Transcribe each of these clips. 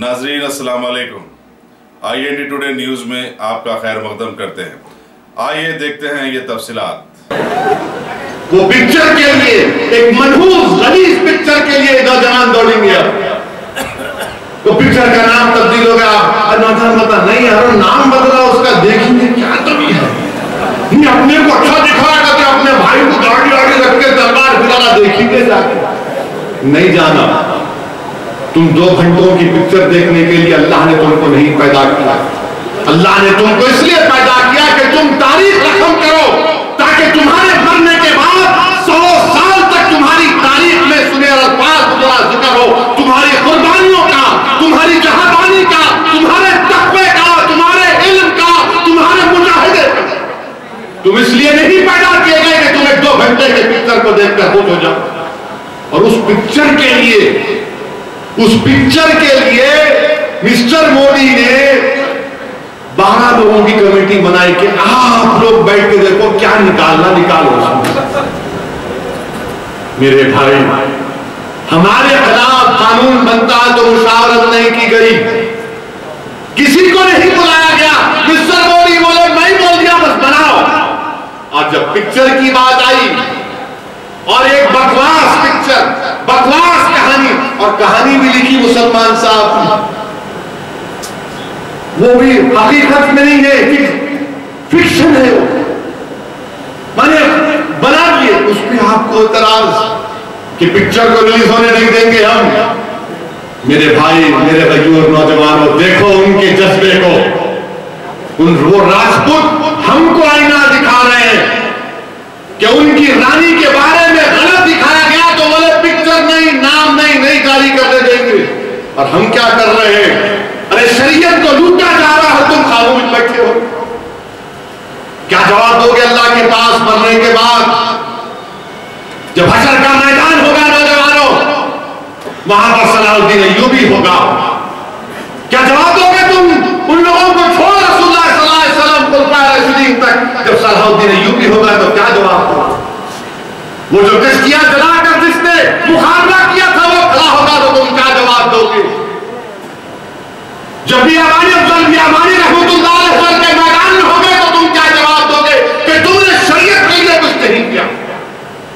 नाजरीन अस्सलाम वालेकुम। IND टुडे न्यूज में आपका खैर मकदम करते हैं। आइए देखते हैं ये तफसीलात। वो पिक्चर के लिए, एक मनहूस गलीज पिक्चर के लिए नौजवान दौड़ेंगे। वो पिक्चर का नाम तब्दील हो गया, नौजवान बता नहीं यार नाम बदला उसका, देखेंगे क्या तभी है ये अपने को अच्छा दिखाया करते, अपने भाई को गाड़ी गाड़ी रख के तलवार फिराना, देखेंगे जाके नहीं जाना। तुम 2 घंटों की पिक्चर देखने के लिए अल्लाह ने तुमको नहीं पैदा किया। अल्लाह ने तुमको इसलिए पैदा किया कि तुम तारीख रकम करो, ताकि तुम्हारे मरने के बाद 100 साल तक तुम्हारी तारीख में सुने अल्फाज गुजरा जिक्र हो, तुम्हारी कुर्बानियों का, तुम्हारी जहाबानी का, तुम्हारे तक़वे का, तुम्हारे इल्म का, तुम्हारे मुजाहिदे का। तुम इसलिए नहीं पैदा किए गए कि तुम 2 घंटे के पिक्चर को देखकर खुश हो जाओ। और उस पिक्चर के लिए मिस्टर मोदी ने 12 लोगों की कमेटी बनाई कि आप लोग बैठ के देखो क्या निकालो। मेरे भाई, हमारे खिलाफ कानून बनता है तो मुशावरत नहीं की गई, किसी को नहीं बुलाया गया। मिस्टर मोदी बोले मैं बोल दिया बस बनाओ। और जब पिक्चर की बात आई और एक बकवास पिक्चर, बकवास कहानी, और कहानी भी लिखी मुसलमान साहब, वो भी हकीकत में नहीं है, फिक्शन है, वो माने बना दिए। उस पर आपको इतराज कि पिक्चर को रिलीज होने नहीं देंगे हम। मेरे भाई, मेरे भाइयों, नौजवानों, देखो उनके जज्बे को। वो राजपूत हमको आईना दिखा रहे हैं कि उनकी रानी के बारे में गलत दिखाया गया तो बोले पिक्चर नहीं, नाम नहीं जारी करने देंगे। और हम क्या कर रहे हैं? अरे शरीयत को लूटा जा रहा है, तुम खामोश बैठे हो। क्या जवाब दोगे अल्लाह के पास मरने के बाद, जब हशर का मैदान होगा नौजवानों, वहां पर सलाहुद्दीन अय्यूबी होगा। क्या जवाब दोगे तुम उन लोगों को छोड़ रसूलुल्लाह सल्लल्लाहु अलैहि वसल्लम खुलफाए राशिदीन तक, जब सलाहुद्दीन अय्यूबी होगा तो क्या जवाब दोगे? वो जो किश्तियां जलाकर जिसने मुकाबला किया था वो खड़ा होगा तो तुम क्या जवाब दोगे? जब भी अमानी रहमतुल्लाह अलैह के मैदान में होंगे तो तुम क्या जवाब दोगे कि तुमने शरीयत के लिए कुछ नहीं किया,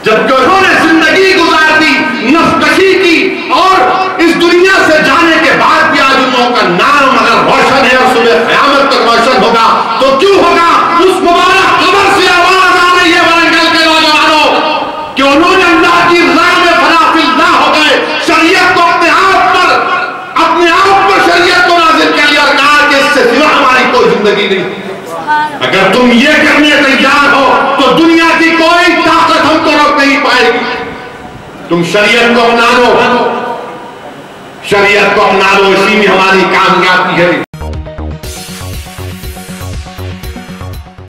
जबकि उन्होंने जिंदगी गुजार दी, नफकशी की, और इस दुनिया से जाने के बाद भी आज उन लोगों का नाम अगर रोशन है और सुबह क़यामत तक रोशन होगा तो क्यों होगा? उस मुबारक कब्र से आवाज आ रही है वरंगल के नौजवानों कि उन्होंने अल्लाह की राह में फनाफिल्लाह हो गए, शरीयत को अपने आप पर शरीयत को नाज़िल कर लिया और कहा कि इससे सिवा हमारी कोई जिंदगी नहीं। अगर तुम ये करने तैयार हो तो दुनिया की कोई ताकत हमको रोक नहीं पाएगी। तुम शरीयत को अपना लो, शरीयत को अपना लो, इसी में हमारी कामयाबी है।